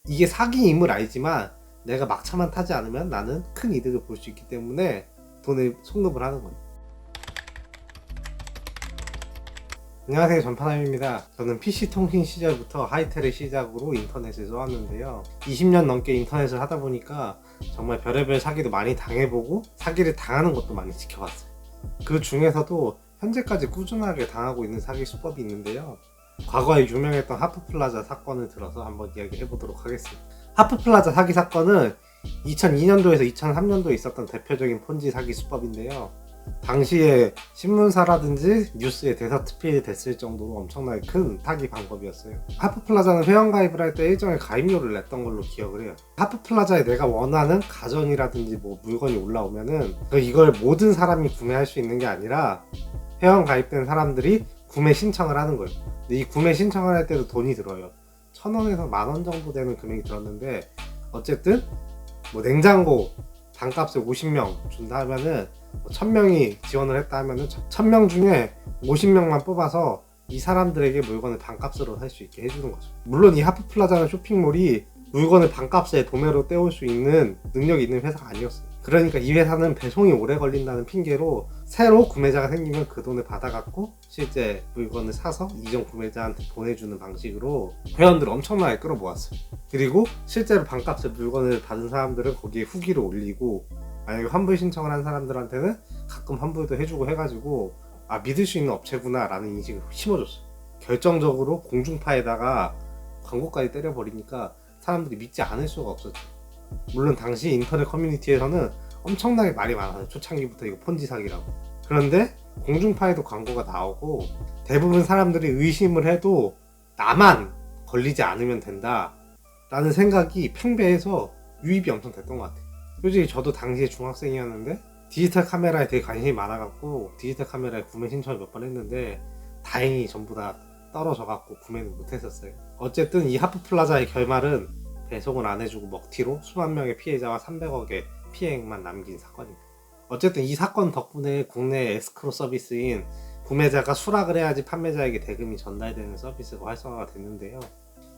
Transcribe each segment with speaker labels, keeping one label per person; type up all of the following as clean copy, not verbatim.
Speaker 1: 이게 사기임을 알지만 내가 막차만 타지 않으면 나는 큰 이득을 볼 수 있기 때문에 돈을 송금을 하는 거예요. 안녕하세요, 전파남입니다. 저는 PC 통신 시절부터 하이텔을 시작으로 인터넷을 써왔는데요. 20년 넘게 인터넷을 하다 보니까 정말 별의별 사기도 많이 당해보고 사기를 당하는 것도 많이 지켜봤어요. 그 중에서도 현재까지 꾸준하게 당하고 있는 사기 수법이 있는데요. 과거에 유명했던 하프플라자 사건을 들어서 한번 이야기해보도록 하겠습니다. 하프플라자 사기 사건은 2002년도에서 2003년도에 있었던 대표적인 폰지 사기 수법인데요. 당시에 신문사라든지 뉴스에 대서특필 됐을 정도로 엄청나게 큰 사기 방법이었어요. 하프플라자는 회원가입을 할 때 일정의 가입료를 냈던 걸로 기억을 해요. 하프플라자에 내가 원하는 가전이라든지 뭐 물건이 올라오면은 이걸 모든 사람이 구매할 수 있는 게 아니라 회원 가입된 사람들이 구매 신청을 하는 거예요. 근데 이 구매 신청을 할 때도 돈이 들어요. 1,000원에서 10,000원 정도 되는 금액이 들었는데, 어쨌든 뭐 냉장고 단값을 50명 준다 하면은 1,000명이 지원을 했다 하면은 1,000명 중에 50명만 뽑아서 이 사람들에게 물건을 반값으로 살 수 있게 해주는 거죠. 물론 이 하프플라자는 쇼핑몰이 물건을 반값에 도매로 떼올 수 있는 능력이 있는 회사가 아니었어요. 그러니까 이 회사는 배송이 오래 걸린다는 핑계로 새로 구매자가 생기면 그 돈을 받아갖고 실제 물건을 사서 이전 구매자한테 보내주는 방식으로 회원들을 엄청나게 끌어모았어요. 그리고 실제로 반값에 물건을 받은 사람들은 거기에 후기를 올리고, 만약에 환불 신청을 한 사람들한테는 가끔 환불도 해주고 해가지고 믿을 수 있는 업체구나 라는 인식을 심어줬어요. 결정적으로 공중파에다가 광고까지 때려버리니까 사람들이 믿지 않을 수가 없었죠. 물론 당시 인터넷 커뮤니티에서는 엄청나게 말이 많아요. 초창기부터 이거 폰지 사기라고. 그런데 공중파에도 광고가 나오고 대부분 사람들이 의심을 해도 나만 걸리지 않으면 된다 라는 생각이 팽배해서 유입이 엄청 됐던 것 같아요. 솔직히 저도 당시에 중학생이었는데 디지털 카메라에 되게 관심이 많아갖고 디지털 카메라에 구매 신청을 몇 번 했는데 다행히 전부 다 떨어져갖고 구매는 못했었어요. 어쨌든 이 하프플라자의 결말은 배송을 안 해주고 먹튀로 수만 명의 피해자와 300억의 피해액만 남긴 사건입니다. 어쨌든 이 사건 덕분에 국내 에스크로 서비스인 구매자가 수락을 해야지 판매자에게 대금이 전달되는 서비스가 활성화가 됐는데요.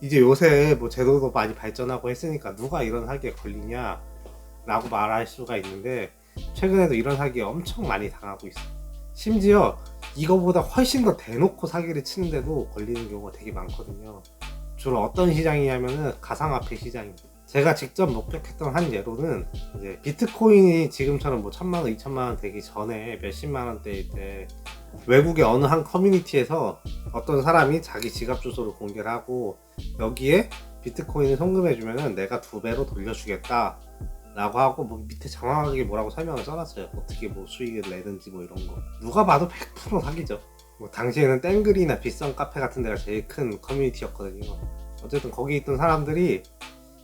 Speaker 1: 이제 요새 뭐 제도도 많이 발전하고 했으니까 누가 이런 사기에 걸리냐 라고 말할 수가 있는데, 최근에도 이런 사기에 엄청 많이 당하고 있어요. 심지어 이거보다 훨씬 더 대놓고 사기를 치는데도 걸리는 경우가 되게 많거든요. 주로 어떤 시장이냐면은 가상화폐 시장입니다. 제가 직접 목격했던 한 예로는 이제 비트코인이 지금처럼 뭐 1,000만원, 2,000만원 되기 전에 몇십만원대일 때 외국의 어느 한 커뮤니티에서 어떤 사람이 자기 지갑 주소를 공개를 하고 여기에 비트코인을 송금해주면은 내가 2배로 돌려주겠다 라고 하고 뭐 밑에 정확하게 뭐라고 설명을 써놨어요. 어떻게 뭐 수익을 내든지 뭐 이런 거. 누가 봐도 100% 사기죠. 뭐 당시에는 땡글이나 빗썸 카페 같은 데가 제일 큰 커뮤니티였거든요. 어쨌든 거기 있던 사람들이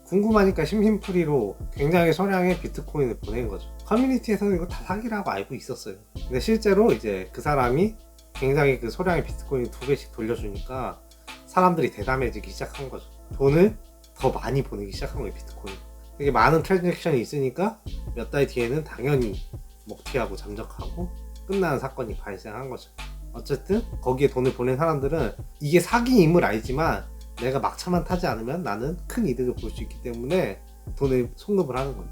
Speaker 1: 궁금하니까 심심풀이로 굉장히 소량의 비트코인을 보낸 거죠. 커뮤니티에서는 이거 다 사기라고 알고 있었어요. 근데 실제로 이제 그 사람이 굉장히 그 소량의 비트코인을 2배씩 돌려주니까 사람들이 대담해지기 시작한 거죠. 돈을 더 많이 보내기 시작한 거예요, 비트코인. 되게 많은 트랜잭션이 있으니까 몇 달 뒤에는 당연히 먹튀하고 잠적하고 끝나는 사건이 발생한 거죠. 어쨌든 거기에 돈을 보낸 사람들은 이게 사기임을 알지만 내가 막차만 타지 않으면 나는 큰 이득을 볼 수 있기 때문에 돈을 송금을 하는 거예요.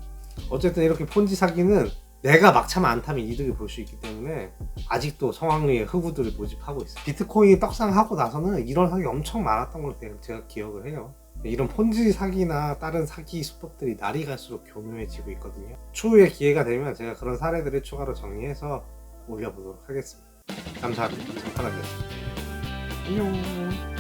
Speaker 1: 어쨌든 이렇게 폰지 사기는 내가 막차만 안 타면 이득을 볼 수 있기 때문에 아직도 성황리에 흑우들을 모집하고 있어요. 비트코인이 떡상하고 나서는 이런 사기 엄청 많았던 걸로 제가 기억을 해요. 이런 폰지 사기나 다른 사기 수법들이 날이 갈수록 교묘해지고 있거든요. 추후에 기회가 되면 제가 그런 사례들을 추가로 정리해서 올려보도록 하겠습니다. 감사합니다. 전파남이었습니다. 안녕.